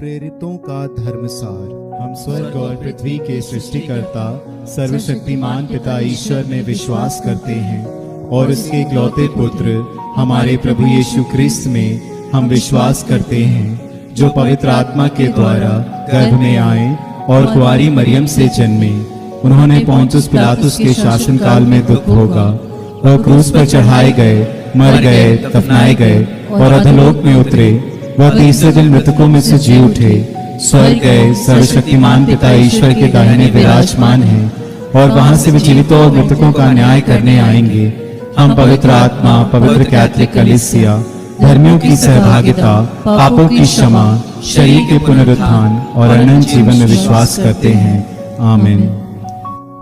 प्रेरितों का धर्मसार। हम स्वर्ग और पृथ्वी के सृष्टिकर्ता सर्वशक्तिमान पिता ईश्वर में विश्वास करते हैं और उसके इकलौते पुत्र हमारे प्रभु यीशु ख्रिस्त में हम विश्वास करते हैं, जो पवित्र आत्मा के द्वारा गर्भ में आए और कुंवारी मरियम से जन्मे। उन्होंने पोंतुस पिलातुस के शासन काल में दुख भोगा और क्रूस पर चढ़ाए गए, मर गए, दफनाए गए और अधोलोक में उतरे। वह तीसरे दिन मृतकों में से जी उठे, स्वर्ग गए, सर्वशक्तिमान पिता ईश्वर के दाहिने विराजमान हैं और वहां से वे जीवितों और मृतकों का न्याय करने आएंगे। हम पवित्र आत्मा, पवित्र कैथोलिक कलीसिया, धर्मियों की सहभागिता, पापों की क्षमा, शरीर के पुनरुत्थान और अनंत जीवन में विश्वास करते हैं। आमीन।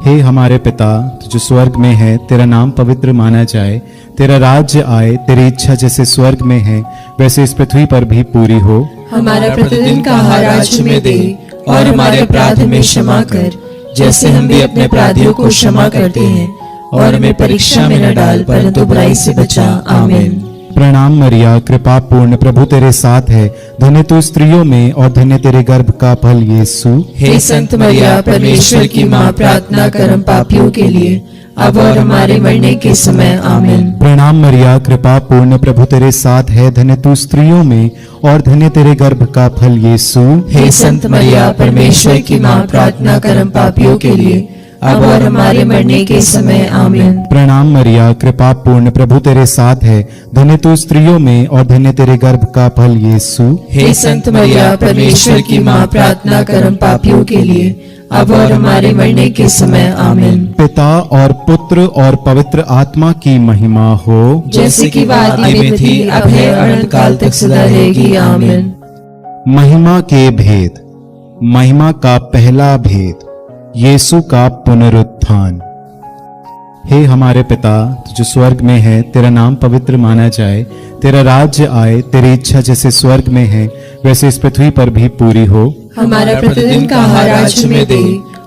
हे हमारे पिता, तू जो स्वर्ग में है, तेरा नाम पवित्र माना जाए, तेरा राज्य आए, तेरी इच्छा जैसे स्वर्ग में है वैसे इस पृथ्वी पर भी पूरी हो। हमारा प्रतिदिन का आहार आज हमें दे और हमारे अपराध में क्षमा कर, जैसे हम भी अपने अपराधियों को क्षमा करते हैं, और हमें परीक्षा में न डाल परंतु बुराई से बचा। आमीन। प्रणाम मरिया, कृपा पूर्ण, प्रभु तेरे साथ है, धन्य तू स्त्रियों में और धन्य तेरे गर्भ का फल यीशु। हे संत मरिया, परमेश्वर की माँ, प्रार्थना कर हम पापियों के लिए अब और हमारे मरने के समय। आमीन। प्रणाम मरिया, कृपा पूर्ण, प्रभु तेरे साथ है, धन्य तू स्त्रियों में और धन्य तेरे गर्भ का फल यीशु। हे संत मरिया, परमेश्वर की माँ, प्रार्थना कर हम पापियों के लिए अब और हमारे मरने के समय। आमीन। प्रणाम मरिया, कृपा पूर्ण, प्रभु तेरे साथ है, धन्य तू स्त्रियों में और धन्य तेरे गर्भ का फल यीशु। हे संत मरिया, परमेश्वर की माँ, प्रार्थना कर हम पापियों के लिए अब और हमारे मरने के समय। आमीन। पिता और पुत्र और पवित्र आत्मा की महिमा हो, जैसे कि आदि में थी, अब है, अनंत काल तक सदा रहेगी। आमीन। महिमा के भेद। महिमा का पहला भेद, यीशु का पुनरुत्थान। हे हमारे पिता, तू जो स्वर्ग में है, तेरा नाम पवित्र माना जाए, तेरा राज्य आए, तेरी इच्छा जैसे स्वर्ग में है वैसे इस पृथ्वी पर भी पूरी हो। हमारा प्रतिदिन का आहार आज हमें दे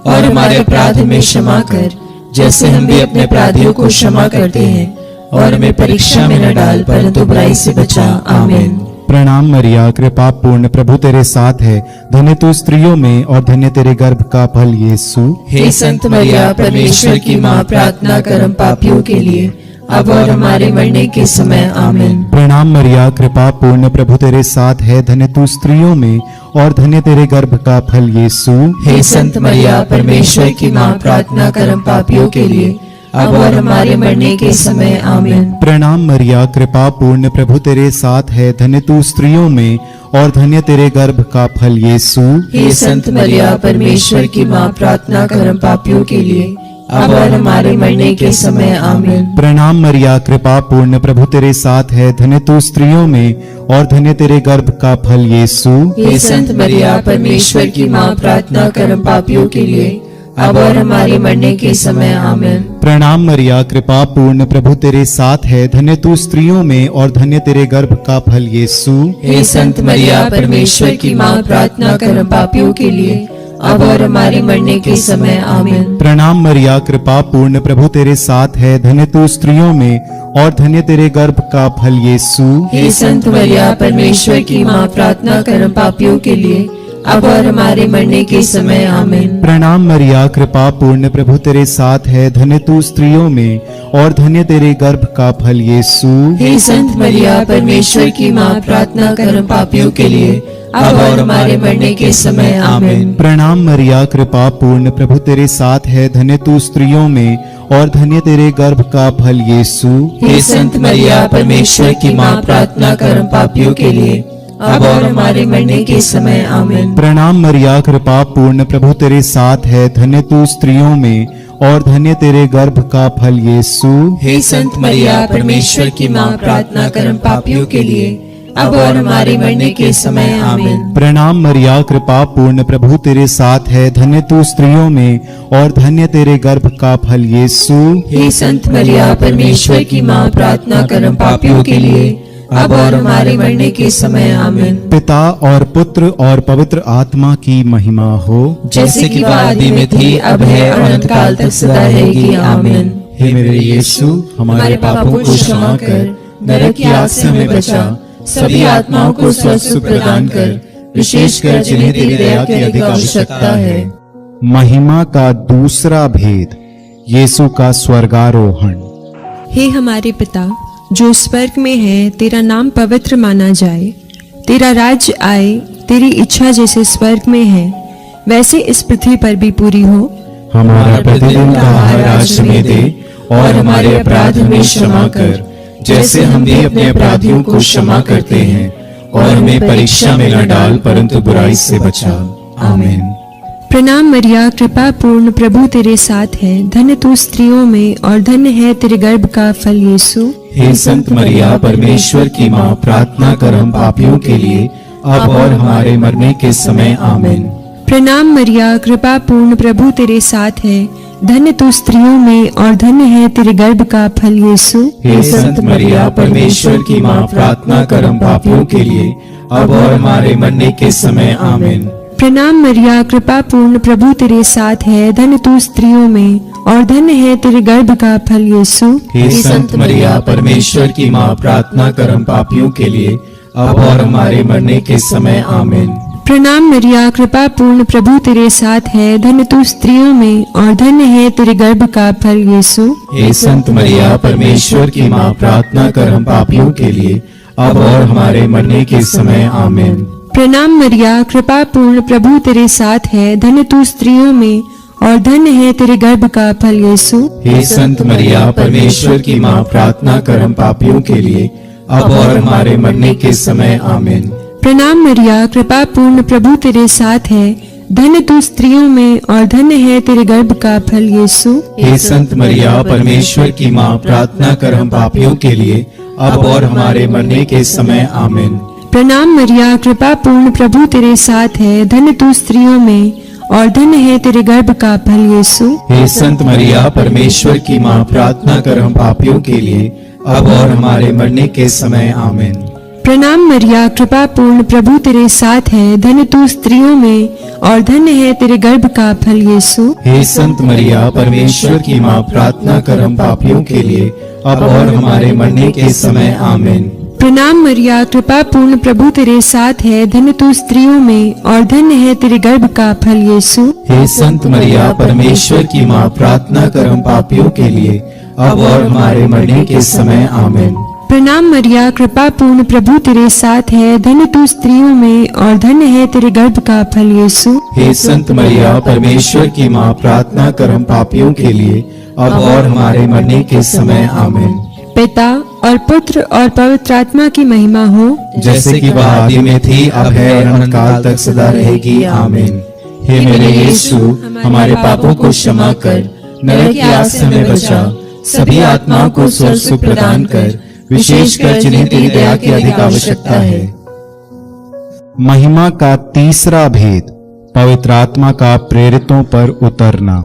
और हमारे अपराध में क्षमा कर, जैसे हम भी अपने अपराधियों को क्षमा करते हैं, और हमें परीक्षा में न डाल परंतु बुराई से बचा। आमीन। प्रणाम मरिया, कृपा पूर्ण, प्रभु तेरे साथ है, धन्य तू स्त्रियों में और धन्य तेरे गर्भ का फल यीशु। हे संत मरिया, परमेश्वर की माँ, प्रार्थना कर हम पापियों के लिए अब और हमारे मरने के समय। आमीन। प्रणाम मरिया, कृपा पूर्ण, प्रभु तेरे साथ है, धन्य तू स्त्रियों में और धन्य तेरे गर्भ का फल यीशु। हे संत मरिया, परमेश्वर की माँ, प्रार्थना कर हम पापियों के लिए अब और हमारे मरने के समय। आमीन। प्रणाम मरिया, कृपा पूर्ण, प्रभु तेरे साथ है, धन्य तू स्त्रियों में और धन्य तेरे गर्भ का फल यीशु। हे संत मरिया, परमेश्वर की माँ, प्रार्थना कर हम पापियों के लिए अब और हमारे मरने के समय। आमीन। प्रणाम मरिया, कृपा पूर्ण, प्रभु तेरे साथ है, धन्य तू स्त्रियों में और धन्य तेरे गर्भ का फल यीशु। हे संत मरिया, परमेश्वर की माँ, प्रार्थना कर हम पापियों के लिए अब और हमारे मरने के समय। आमीन। प्रणाम मरिया, कृपा पूर्ण, प्रभु तेरे साथ है, धन्य तू स्त्रियों में और धन्य तेरे गर्भ का फल यीशु। हे संत मरिया, परमेश्वर की माँ, प्रार्थना कर हम पापियों के लिए अब और हमारे मरने के समय। आमीन। प्रणाम मरिया, कृपा पूर्ण, प्रभु तेरे साथ है, धन्य तू स्त्रियों में और धन्य तेरे गर्भ का फल यीशु। हे संत मरिया, परमेश्वर की माँ, प्रार्थना कर हम पापियों के लिए अब और हमारे मरने के समय। आमीन। प्रणाम मरिया, कृपा पूर्ण, प्रभु तेरे साथ है, धन्य तू स्त्रियों में और धन्य तेरे गर्भ का फल यीशु। हे संत मरिया, परमेश्वर की माँ, प्रार्थना कर हम पापियों के लिए अब और हमारे मरने के समय। आमीन। प्रणाम मरिया, कृपा पूर्ण, प्रभु तेरे साथ है, धन्य तू स्त्रियों में और धन्य तेरे गर्भ का फल यीशु। हे संत मरिया, परमेश्वर की माँ, प्रार्थना कर हम पापियों के लिए अब और हमारे मरने के समय। आमीन। प्रणाम मरिया, कृपा पूर्ण, प्रभु तेरे साथ है, धन्य तू स्त्रियों में और धन्य तेरे गर्भ का फल यीशु। हे संत मरिया, परमेश्वर की माँ, प्रार्थना कर हम पापियों के लिए अब और हमारे मरने के समय। आमीन। प्रणाम मरिया, कृपा पूर्ण, प्रभु तेरे साथ है, धन्य तू स्त्रियों में और धन्य तेरे गर्भ का फल यीशु। हे संत मरिया, परमेश्वर की माँ, प्रार्थना कर हम पापियों के लिए अब और हमारे मरने के समय। आमीन। पिता और पुत्र और पवित्र आत्मा की महिमा हो, जैसे कि आदि में थी, अब है, अनंत काल तक सदा रहेगी। आमीन। हे मेरे यीशु, हमारे पापों को क्षमा कर, नरक की आग से हमें बचा, सभी आत्माओं को स्वस्थ प्रदान कर, विशेषकर जिन्हें तेरी दया की अधिक आवश्यकता है। महिमा का दूसरा भेद, यीशु का स्वर्गारोहण। हे हमारे पिता जो स्वर्ग में है, तेरा नाम पवित्र माना जाए, तेरा राज्य आए, तेरी इच्छा जैसे स्वर्ग में है वैसे इस पृथ्वी पर भी पूरी हो। हमारा प्रतिदिन का आहार आज हमें दे, और हमारे अपराध हमें क्षमा कर, जैसे हम भी अपने अपराधियों को क्षमा करते हैं, और हमें परीक्षा में न डाल, परंतु बुराई से बचा। आमीन। प्रणाम मरिया, कृपा पूर्ण, प्रभु तेरे साथ है, धन्य तू स्त्रियों में और धन्य है तेरे गर्भ का फल यीशु। हे संत मरिया, परमेश्वर की माँ, प्रार्थना कर हम पापियों के लिए, अब और हमारे मरने के समय। आमीन। प्रणाम मरिया, कृपा पूर्ण, प्रभु तेरे साथ है, धन्य तू स्त्रियों में और धन्य है तेरे गर्भ का फल यीशु। हे संत मरिया, परमेश्वर की माँ, प्रार्थना कर हम पापियों के लिए, अब और हमारे मरने के समय। आमीन। प्रणाम मरिया, कृपा पूर्ण, प्रभु तेरे साथ है, धन्य तू स्त्रियों में और धन्य है तेरे गर्भ का फल यीशु। हे संत मरिया, परमेश्वर की माँ, प्रार्थना कर हम पापियों के लिए, अब और हमारे मरने के समय। आमीन। प्रणाम मरिया, कृपा पूर्ण, प्रभु तेरे साथ है, धन्य तू स्त्रियों में और धन्य है तेरे गर्भ का फल यीशु। हे संत मरिया, परमेश्वर की माँ, प्रार्थना कर हम पापियों के लिए, अब और हमारे मरने के समय। आमीन। प्रणाम मरिया, कृपा पूर्ण, प्रभु तेरे साथ है, धन्य तू स्त्रियों में और धन्य है तेरे गर्भ का फल यीशु। हे संत मरिया, परमेश्वर की माँ, प्रार्थना कर हम पापियों के लिए, अब और हमारे मरने के समय। आमीन। प्रणाम मरिया, कृपा पूर्ण, प्रभु तेरे साथ है, धन्य तू स्त्रियों में और धन्य है तेरे गर्भ का फल यीशु। हे संत मरिया, परमेश्वर की माँ, प्रार्थना कर हम पापियों के लिए, अब और हमारे मरने के समय। आमीन। प्रणाम मरिया, कृपा पूर्ण, प्रभु तेरे साथ है, धन्य तू स्त्रियों में और धन्य है तेरे गर्भ का फल यीशु। हे संत मरिया, परमेश्वर की माँ, प्रार्थना कर हम पापियों के लिए, अब और हमारे मरने के समय। आमीन। प्रणाम मरिया, कृपा पूर्ण, प्रभु तेरे साथ है, धन्य तू स्त्रियों में और धन्य है तेरे गर्भ का फल यीशु। हे संत मरिया, परमेश्वर की माँ, प्रार्थना कर हम पापियों के लिए, अब और हमारे मरने के समय। आमीन। प्रणाम मरिया, कृपा पूर्ण, प्रभु तेरे साथ है, धन्य तू स्त्रियों में और धन्य है तेरे गर्भ का फल यीशु। हे संत मरिया, परमेश्वर की माँ, प्रार्थना कर हम पापियों के लिए, अब और हमारे मरने के समय। आमीन। प्रणाम मरिया, कृपा पूर्ण, प्रभु तेरे साथ है, धन्य तू स्त्रियों में और धन्य है तेरे गर्भ का फल यीशु। हे संत मरिया, परमेश्वर की माँ, प्रार्थना कर हम पापियों के लिए, अब और हमारे मरने के समय। आमीन। पिता और पुत्र और पवित्र आत्मा की महिमा हो, जैसे कि वह आदि में थी, अब है और अनंत काल तक सदा रहेगी। आमीन। हे मेरे यीशु, हमारे पापों को क्षमा कर, नरक की आग से हमें बचा, सभी आत्माओं को स्वर्ग सुख प्रदान कर, विशेषकर जिन्हें तेरी दया की अधिक आवश्यकता है। महिमा का तीसरा भेद, पवित्र आत्मा का प्रेरितों पर उतरना।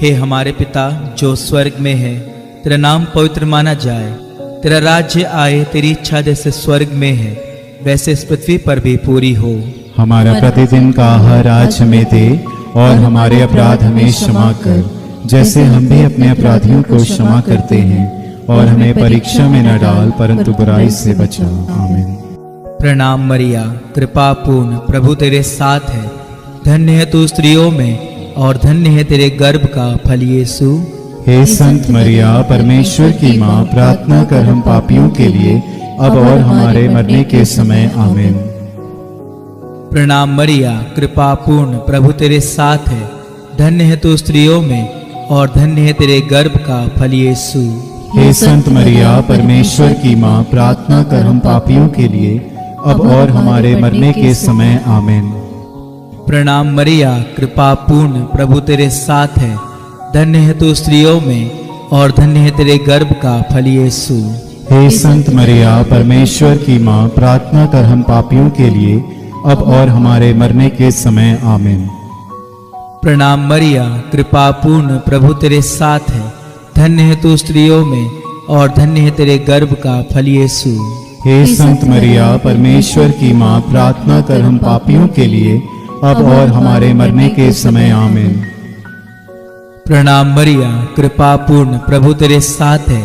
हे हमारे पिता जो स्वर्ग में है, तेरा नाम पवित्र माना जाए, तेरा राज्य आए, तेरी इच्छा जैसे स्वर्ग में है वैसे इस पृथ्वी पर भी पूरी हो। हमारा प्रतिदिन का आहार आज हमें दे, और हमारे अपराध हमें क्षमा कर, जैसे हम भी अपने अपराधियों को क्षमा करते हैं, और हमें परीक्षा में न डाल, परंतु बुराई से बचा। आमीन। प्रणाम मरिया, कृपा पूर्ण, प्रभु तेरे साथ है, धन्य है तू स्त्रियों में और धन्य है तेरे गर्भ का फल यीशु। हे संत मरिया, परमेश्वर की माँ, प्रार्थना कर हम पापियों के लिए, अब और हमारे मरने के समय। आमीन। प्रणाम मरिया, कृपा पूर्ण, प्रभु तेरे साथ है, धन्य है तू स्त्रियों में और धन्य है तेरे गर्भ का फल यीशु। हे संत मरिया, परमेश्वर की माँ, प्रार्थना कर हम पापियों के लिए, अब और हमारे मरने के समय। आमीन। प्रणाम मरिया, कृपा पूर्ण, प्रभु तेरे साथ है, धन्य है तू स्त्रियों में और धन्य है तेरे गर्भ का फल यीशु। हे संत मरिया, परमेश्वर की माँ, प्रार्थना कर हम पापियों के लिए, अब और हमारे मरने के समय। आमीन। प्रणाम मरिया, कृपा पूर्ण, प्रभु तेरे साथ है, धन्य है तू स्त्रियों में और धन्य है तेरे गर्भ का फल यीशु। हे संत मरिया, परमेश्वर की माँ, प्रार्थना कर हम पापियों के लिए, अब और हमारे मरने के समय। आमीन। प्रणाम मरिया, कृपा पूर्ण, प्रभु तेरे साथ है,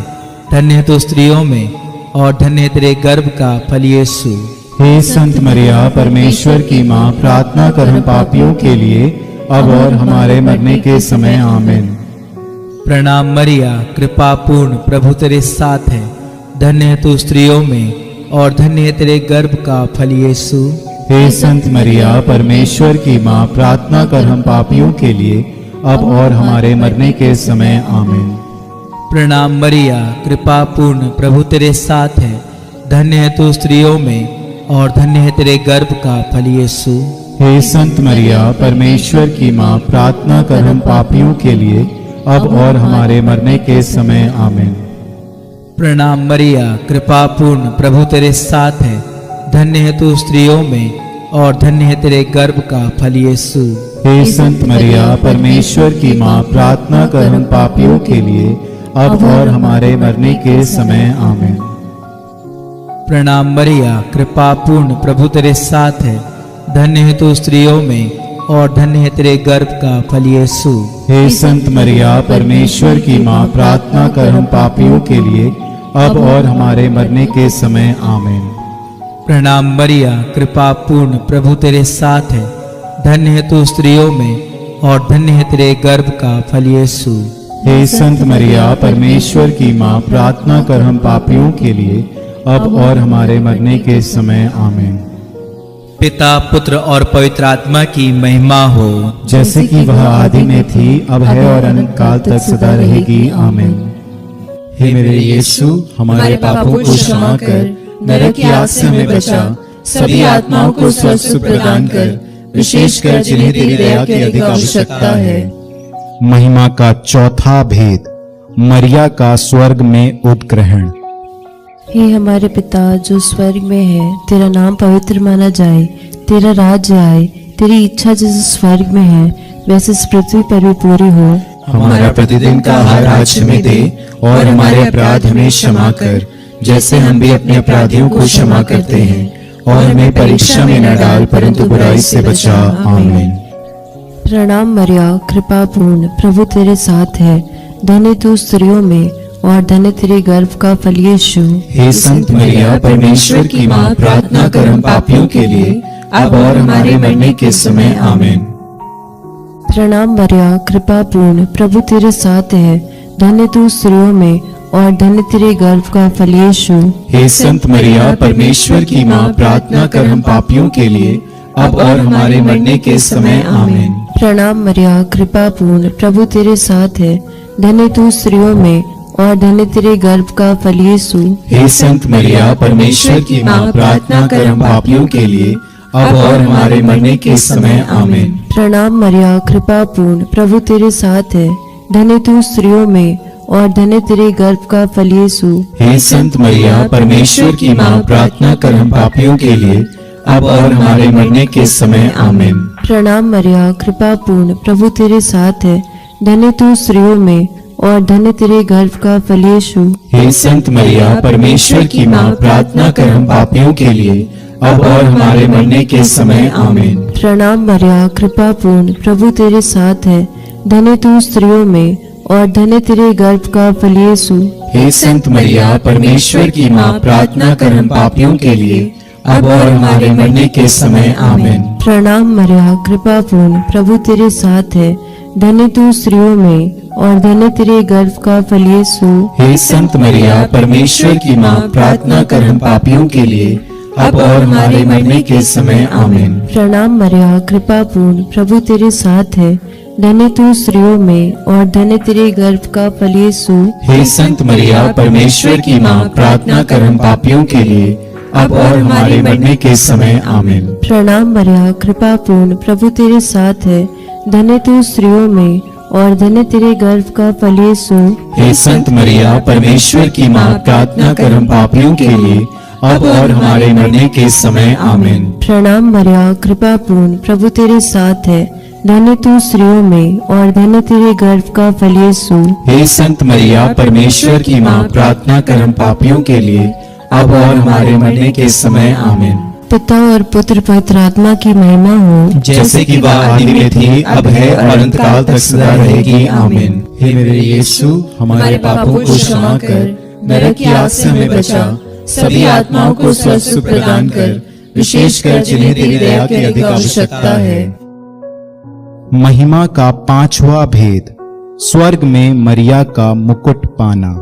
धन्य है तू स्त्रियों में और धन्य है तेरे गर्भ का फल यीशु। हे संत मरिया परमेश्वर की माँ, प्रार्थना कर हम पापियों के लिए अब और हमारे मरने के समय आमीन। प्रणाम मरिया, कृपा पूर्ण, प्रभु तेरे साथ है। धन्य है तू स्त्रियों में और धन्य है तेरे गर्भ का फल यीशु। हे संत मरिया परमेश्वर की माँ, प्रार्थना कर हम पापियों के लिए अब और हमारे मरने के समय आमीन। प्रणाम मरिया, कृपा पूर्ण, प्रभु तेरे साथ है। धन्य है तू स्त्रियों में और धन्य है तेरे गर्भ का फल यीशु। हे संत मरिया परमेश्वर की माँ, प्रार्थना कर हम पापियों के लिए अब और हमारे मरने के समय आमीन। प्रणाम मरिया, कृपा पूर्ण, प्रभु तेरे साथ है। धन्य है तू स्त्रियों में और धन्य है तेरे गर्भ का फल यीशु। हे संत मरिया परमेश्वर की माँ, प्रार्थना कर हम पापियों के लिए अब और हमारे मरने के समय आमीन। प्रणाम मरिया, कृपा पूर्ण, प्रभु तेरे साथ है। धन्य है तू स्त्रियों में और धन्य है तेरे गर्भ का फल यीशु। हे संत मरिया परमेश्वर की माँ, प्रार्थना कर हम पापियों के लिए अब और हमारे मरने के समय आमीन। प्रणाम मरिया, कृपा पूर्ण, प्रभु तेरे साथ है। धन्य है तू स्त्रियों में और धन्य है तेरे गर्भ का फल यीशु। हे संत मरिया परमेश्वर की माँ, प्रार्थना कर हम पापियों के लिए अब और हमारे मरने के समय आमीन। पिता, पुत्र और पवित्र आत्मा की महिमा हो, जैसे कि वह आदि में थी, अब है और अनंत काल तक सदा रहेगी आमीन। हे मेरे यीशु, हमारे पापों को क्षमा कर, नरक की आग से हमें बचा, सभी आत्माओं को स्वस्थ प्रदान कर, विशेषकर जिन्हें तेरी दया की अधिक आवश्यकता है। महिमा का चौथा भेद, मरिया का स्वर्ग में उत्ग्रहण। हे हमारे पिता जो स्वर्ग में है, तेरा नाम पवित्र माना जाए, तेरा राज्य आए, तेरी इच्छा जैसे स्वर्ग में है वैसे इस पृथ्वी पर भी पूरी हो। हमारा प्रतिदिन का आहार आज हमें दे और हमारे अपराध हमें क्षमा कर, जैसे हम भी अपने अपराधियों को क्षमा करते हैं, और हमें परीक्षा में न डाल परंतु बुराई से बचा। आमीन। प्रणाम मरिया, कृपा पूर्ण, प्रभु तेरे साथ है। धन्य तू स्त्रियों में और धन्य तेरे गर्भ का फल यीशु। हे संत मरिया परमेश्वर की माँ, प्रार्थना कर हम पापियों के लिए अब और हमारे मरने के समय आमीन। प्रणाम मरिया, कृपा पूर्ण, प्रभु तेरे साथ है। धन्य तू स्त्रियों में और धन्य तेरे गर्भ का फल यीशु। हे संत मरिया परमेश्वर की माँ, प्रार्थना कर हम पापियों के लिए अब और हमारे मरने के समय आमीन। प्रणाम मरिया, कृपा पूर्ण, प्रभु तेरे साथ है। धन्य तू स्त्रियों में और धन्य तेरे गर्भ का फल यीशु। हे संत मरिया परमेश्वर की माँ, प्रार्थना कर हम पापियों के लिए अब और हमारे मरने के समय आमीन। प्रणाम मरिया, कृपा पूर्ण, प्रभु तेरे साथ है। धन्य तू स्त्रियों में और धन्य तेरे गर्भ का फल यीशु। हे संत मरिया परमेश्वर की माँ, प्रार्थना कर हम पापियों के लिए अब और हमारे मरने के समय आमीन। प्रणाम मरिया, कृपा पूर्ण, प्रभु तेरे साथ है। धन्य तू स्त्रियों में और धन्य तेरे गर्भ का फल यीशु। हे संत मरिया परमेश्वर की माँ, प्रार्थना कर हम पापियों के लिए अब और हमारे मरने के समय आमीन। प्रणाम मरिया, कृपा पूर्ण, प्रभु तेरे साथ है। धन्य तू स्त्रियों में और धन्य तेरे गर्भ का फल यीशु। हे संत मरिया परमेश्वर की माँ, प्रार्थना कर हम पापियों के लिए अब और हमारे मरने के समय आमीन। प्रणाम मरिया, कृपा पूर्ण, प्रभु तेरे साथ है। धन्य तू स्त्रियों में और धन्य तेरे गर्भ का फल यीशु। हे संत मरिया परमेश्वर की माँ, प्रार्थना कर हम पापियों के लिए अब और हमारे मरने के समय आमीन। प्रणाम मरिया, कृपा पूर्ण, प्रभु तेरे साथ है। धन्य तू स्त्रियों में और धन्य तेरे गर्भ का फल यीशु। हे संत मरिया परमेश्वर की माँ, प्रार्थना कर हम पापियों के लिए अब और हमारे मरने के समय आमीन। प्रणाम मरिया, कृपा पूर्ण, प्रभु तेरे साथ है। धन्य तू स्त्रियों में और धन्य तेरे गर्भ का फल यीशु। हे संत मरिया परमेश्वर की माँ, प्रार्थना कर हम पापियों के लिए अब और हमारे मरने के समय आमीन। प्रणाम मरिया, कृपा पूर्ण, प्रभु तेरे साथ है। धन्य तू स्त्रियों में और धन्य तेरे गर्भ का फल यीशु। हे संत मरिया परमेश्वर की माँ, प्रार्थना कर हम पापियों के लिए अब और हमारे मरने के समय आमीन। पिता और पुत्र पवित्र आत्मा की महिमा हो, जैसे कि वह आदि में थी, अब है और अनंत काल तक सदा रहेगी आमीन। हे मेरे यीशु, हमारे पापों को क्षमा कर, नरक की आग से हमें बचा, सभी आत्माओं को स्वस्थ प्रदान कर, विशेषकर जिन्हें तेरी दया की अधिक आवश्यकता है। महिमा का पांचवा भेद, स्वर्ग में मरिया का मुकुट पाना।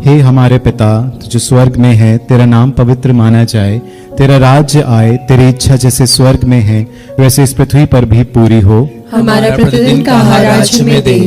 हे हमारे पिता जो स्वर्ग में है, तेरा नाम पवित्र माना जाए, तेरा राज्य आए, तेरी इच्छा जैसे स्वर्ग में है वैसे इस पृथ्वी पर भी पूरी हो। हमारा प्रतिदिन का आहार आज हमें दे,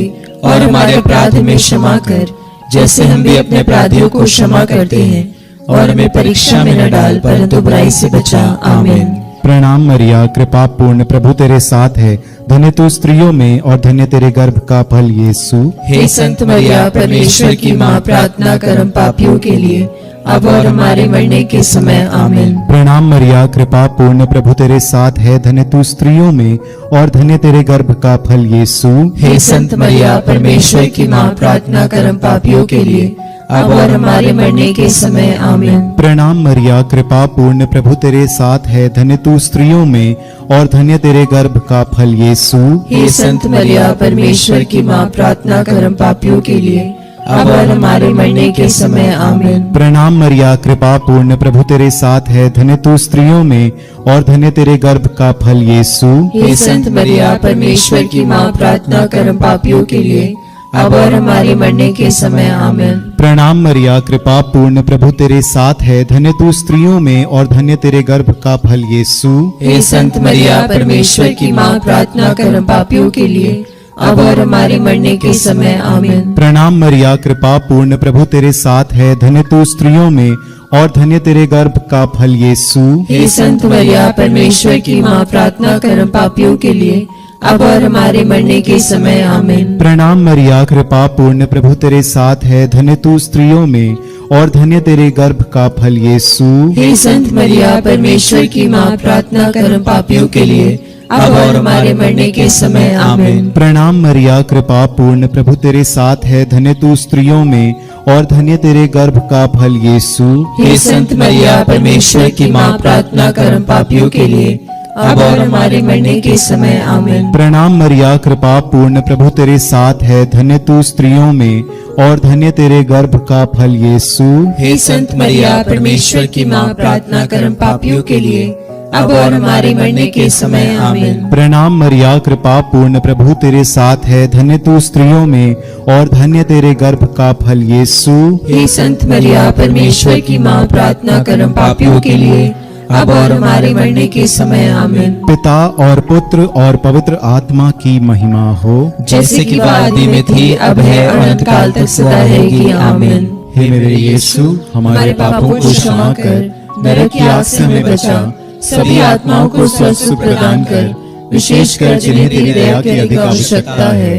और हमारे अपराध में क्षमा कर, जैसे हम भी अपने अपराधियों को क्षमा करते हैं, और हमें परीक्षा में न डाल, परंतु बुराई से बचा। आमीन। प्रणाम मरिया, कृपा पूर्ण, प्रभु तेरे साथ है, धन्य तू स्त्रियों में और धन्य तेरे गर्भ का फल यीशु। हे संत मरिया, परमेश्वर की माँ, प्रार्थना कर हम पापियों के लिए, अब और हमारे मरने के समय। आमीन। प्रणाम मरिया, कृपा पूर्ण, प्रभु तेरे साथ है, धन्य तू स्त्रियों में और धन्य तेरे गर्भ का फल यीशु। हे संत मरिया, परमेश्वर की माँ, प्रार्थना कर हम पापियों के लिए, अब और हमारे मरने के समय। आमीन। प्रणाम मरिया, कृपा पूर्ण, प्रभु तेरे साथ है, धन्य तू स्त्रियों में और धन्य तेरे गर्भ का फल यीशु। हे संत मरिया, परमेश्वर की माँ, प्रार्थना कर हम पापियों के लिए, अब और हमारे मरने के समय। आमीन। प्रणाम मरिया, कृपा पूर्ण, प्रभु तेरे साथ है, धन्य तू स्त्रियों में और धन्य तेरे गर्भ का फल यीशु। हे संत मरिया, परमेश्वर की माँ, प्रार्थना कर हम पापियों के लिए, अब और हमारे मरने के समय। आमीन। प्रणाम मरिया, कृपा पूर्ण, प्रभु तेरे साथ है, धन्य तू स्त्रियों में और धन्य तेरे गर्भ का फल यीशु। हे संत मरिया, परमेश्वर की माँ, प्रार्थना कर हम पापियों के लिए, अब और हमारे मरने के समय। आमीन। प्रणाम मरिया, कृपा पूर्ण, प्रभु तेरे साथ है, धन्य तू स्त्रियों में और धन्य तेरे गर्भ का फल यीशु। हे संत मरिया, परमेश्वर की माँ, प्रार्थना कर हम पापियों के लिए, अब और हमारे मरने के समय। आमीन। प्रणाम मरिया, कृपा पूर्ण, प्रभु तेरे साथ है, धन्य तू स्त्रियों में और धन्य तेरे गर्भ का फल यीशु। हे संत मरिया, परमेश्वर की माँ, प्रार्थना कर हम पापियों के लिए, अब और हमारे मरने के समय। आमीन। प्रणाम मरिया, कृपा पूर्ण, प्रभु तेरे साथ है, धन्य तू स्त्रियों में और धन्य तेरे गर्भ का फल यीशु। हे संत मरिया, परमेश्वर की माँ, प्रार्थना कर हम पापियों के लिए, अब और हमारे मरने के समय। आमीन। प्रणाम मरिया, कृपा पूर्ण, प्रभु तेरे साथ है, धन्य तू स्त्रियों में और धन्य तेरे गर्भ का फल यीशु। हे संत मरिया, परमेश्वर की माँ, प्रार्थना कर हम पापियों के लिए, अब और हमारे मरने के समय। आमीन। प्रणाम मरिया, कृपा पूर्ण, प्रभु तेरे साथ है, धन्य तू स्त्रियों में और धन्य तेरे गर्भ का फल यीशु। हे संत मरिया, परमेश्वर की माँ, प्रार्थना कर हम पापियों के लिए, अब और हमारे मरने के समय। आमीन। पिता और पुत्र और पवित्र आत्मा की महिमा हो, जैसे कि वह आदि में थी, अब है और अनंत काल तक सदा रहेगी। आमीन। हे मेरे यीशु, हमारे पापों को क्षमा कर, नरक की आग से हमें बचा, सभी आत्माओं को स्वर्ग प्रदान कर, विशेषकर जिन्हें तेरी दया की अधिक आवश्यकता है।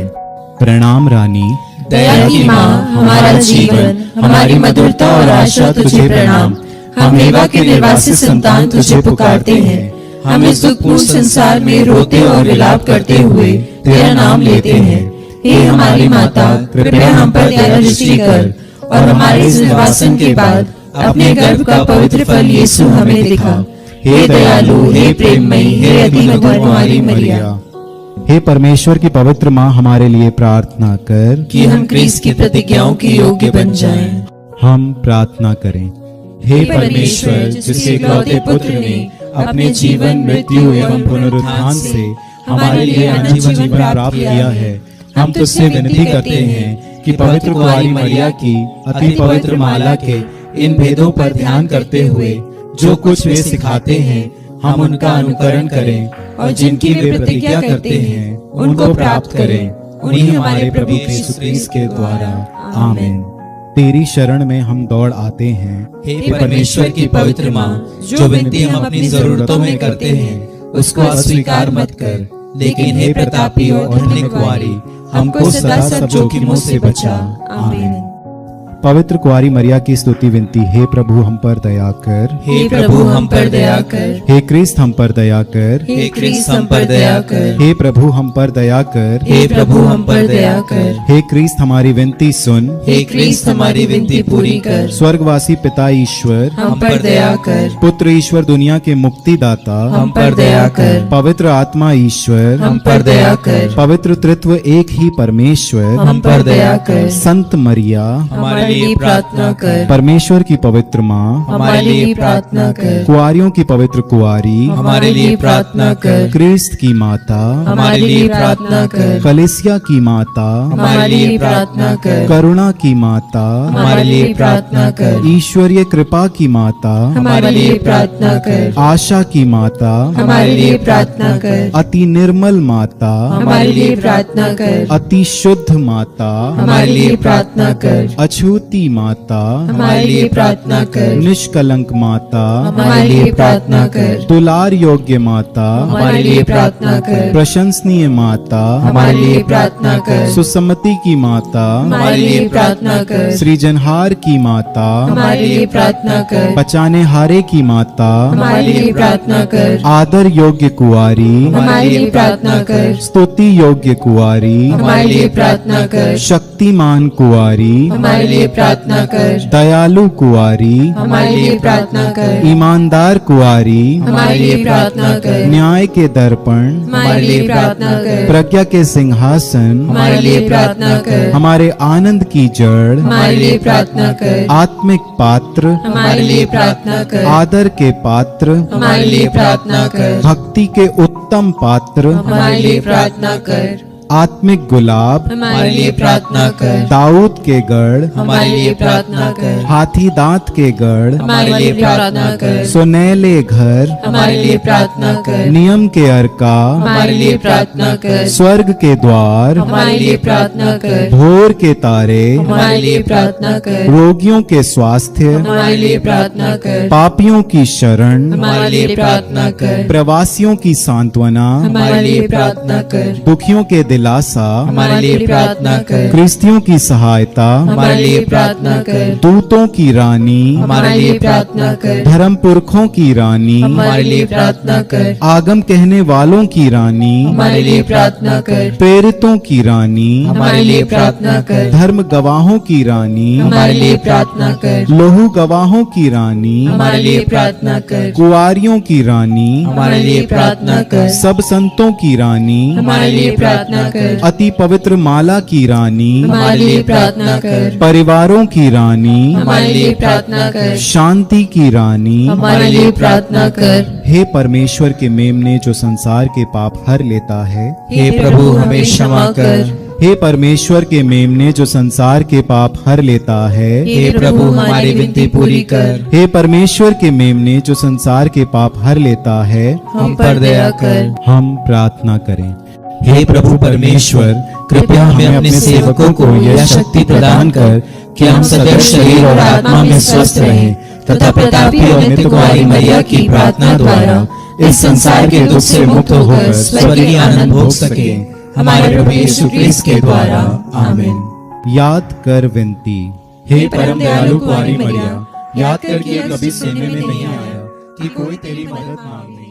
प्रणाम रानी, दया की माँ, हमारा जीवन, हमारी मधुरता और आशा तुझे प्रणाम। हम एवा के निर्वासित संतान तुझे पुकारते हैं, हम इस दुखपूर्ण संसार में रोते और विलाप करते हुए तेरा नाम लेते हैं। हे हमारी माता, कृपया हम पर दया दृष्टि कर, और हमारे इस निर्वासन के बाद अपने गर्भ का पवित्र फल यीशु हमें दिखा। हे दयालु, हे प्रेममयी, हे अति मधुर कुमारी मरिया, हे परमेश्वर की पवित्र माँ, हमारे लिए प्रार्थना कर कि हम क्रिस्त की प्रतिज्ञाओं के योग्य बन जाएं। हम प्रार्थना करें। हे परमेश्वर, जिसके इकलौते पुत्र ने अपने जीवन, मृत्यु एवं पुनरुत्थान से हमारे लिए अनंत जीवन प्राप्त किया है, हम तुझसे विनती करते हैं कि पवित्र कुंवारी मरिया की अति पवित्र माला के इन भेदों पर ध्यान करते हुए जो कुछ वे सिखाते हैं, हम उनका अनुकरण करें और जिनकी वे प्रतिज्ञा करते हैं उनको प्राप्त करें, उन्हीं हमारे प्रभु यीशु क्रिस्त के द्वारा। आमीन। तेरी शरण में हम दौड़ आते हैं। हे परमेश्वर की पवित्र माँ, जो विनती हम अपनी जरूरतों में करते हैं उसको अस्वीकार मत कर, लेकिन हे प्रतापी और धन्य कुंवारी, हमको सदा सब जोखिमों से बचा। आमीन। पवित्र कुंवारी मरिया की स्तुति विनती। हे प्रभु हम पर दया कर, हे प्रभु हम पर दया कर, हे क्रिस्त हम पर दया कर, हे क्रिस्त हम पर दया कर, हे प्रभु हम पर दया कर, हे प्रभु हम पर दया कर, हे क्रिस्त हमारी विनती सुन, हे क्रिस्त हमारी विनती पूरी कर, स्वर्गवासी पिता ईश्वर हम पर दया कर, पुत्र ईश्वर दुनिया के मुक्तिदाता हम पर दया कर, पवित्र आत्मा ईश्वर हम पर दया कर, पवित्र तृत्व एक ही परमेश्वर हम पर दया कर, संत मरिया हमारे लिए लिए प्रार्थना कर। परमेश्वर की पवित्र माँ, हमारे लिए प्रार्थना कर। कुआरियों की पवित्र कुआरी, हमारे लिए प्रार्थना कर। क्रिस्त की माता, हमारे लिए प्रार्थना कर। कलीसिया की माता, हमारे लिए प्रार्थना कर। करुणा की माता, हमारे लिए प्रार्थना कर। ईश्वरीय कृपा की माता, हमारे लिए प्रार्थना कर। आशा की माता, हमारे लिए प्रार्थना कर। अति निर्मल माता, हमारे लिए प्रार्थना कर। अति शुद्ध माता, हमारे लिए प्रार्थना कर। अछूती माता, हमारे लिए प्रार्थना कर। निष्कलंक माता, हमारे लिए प्रार्थना कर। दुलार योग्य माता, हमारे लिए प्रार्थना कर। प्रशंसनीय माता, हमारे लिए प्रार्थना कर। सुसम्मति की माता, हमारे लिए प्रार्थना कर। सृजनहार की माता, हमारे लिए प्रार्थना कर। बचाने हारे की माता, हमारे लिए प्रार्थना कर। आदर योग्य कुआरी, हमारे लिए प्रार्थना कर। स्तुति योग्य कुआरी, हमारे लिए प्रार्थना कर। शक्तिमान कुआरी, हमारे लिए प्रार्थना कर। दयालु कुआरी, हमारे लिए प्रार्थना कर। ईमानदार कुआरी, हमारे लिए प्रार्थना कर। न्याय के दर्पण, हमारे लिए प्रार्थना कर। प्रज्ञा के सिंहासन, हमारे लिए प्रार्थना कर। हमारे आनंद की जड़, हमारे लिए प्रार्थना कर। आत्मिक पात्र, हमारे लिए प्रार्थना कर। आदर के पात्र, हमारे लिए प्रार्थना कर। भक्ति के उत्तम पात्र, हमारे लिए प्रार्थना कर। आत्मिक गुलाब, हमारे लिए प्रार्थना कर। दाऊद के गढ़, हमारे लिए प्रार्थना कर। हाथी दांत के गढ़, हमारे लिए प्रार्थना कर। सुनैले घर, हमारे लिए प्रार्थना कर। नियम के अर्का, हमारे लिए प्रार्थना कर। स्वर्ग के द्वार, हमारे लिए प्रार्थना कर। भोर के तारे, हमारे लिए प्रार्थना कर। रोगियों के स्वास्थ्य, हमारे लिए प्रार्थना कर। पापियों की शरण, हमारे लिए प्रार्थना कर। प्रवासियों की सांत्वना, हमारे लिए प्रार्थना कर। दुखियों के दिलासा, हमारे लिए प्रार्थना कर। क्रिस्तियों की सहायता, हमारे लिए प्रार्थना कर। दूतों की रानी, हमारे लिए प्रार्थना कर। धर्म पुरखों की रानी, हमारे लिए प्रार्थना कर। आगम कहने वालों की रानी, हमारे लिए प्रार्थना कर। प्रेरितों की रानी, हमारे लिए प्रार्थना कर। धर्म गवाहों की रानी, हमारे लिए प्रार्थना कर। लोहू गवाहों की रानी, हमारे लिए प्रार्थना कर। कुआरियों की रानी, हमारे लिए प्रार्थना कर। सब संतों की रानी, हमारे लिए प्रार्थना कर। अति पवित्र माला की रानी, हमारे लिए प्रार्थना कर। परिवारों की रानी, हमारे लिए प्रार्थना कर। शांति की रानी, हमारे लिए प्रार्थना कर। हे परमेश्वर के मेमने जो संसार के पाप हर लेता है, हे प्रभु हमें क्षमा कर। हे परमेश्वर के मेमने जो संसार के पाप हर लेता है, हे प्रभु हमारी विनती पूरी कर। हे परमेश्वर के मेमने जो संसार के पाप हर लेता है, हम पर दया कर। हम प्रार्थना करें। हे प्रभु परमेश्वर, कृपया हमें अपने सेवकों को यह शक्ति प्रदान कर कि हम सदैव शरीर और आत्मा में स्वस्थ रहें तथा प्रतापी और नित्य कुमारी मरिया की प्रार्थना द्वारा इस संसार के दुख से मुक्त होकर स्वर्गीय आनंद भोग सके। हमारे प्रभु यीशु क्रिस्त के द्वारा, आमीन। याद कर विनती। हे परम दयालु कुमारी मरिया, याद कर कि ये कभी सुनने में नहीं आया कि कोई तेरी मदद मांगे।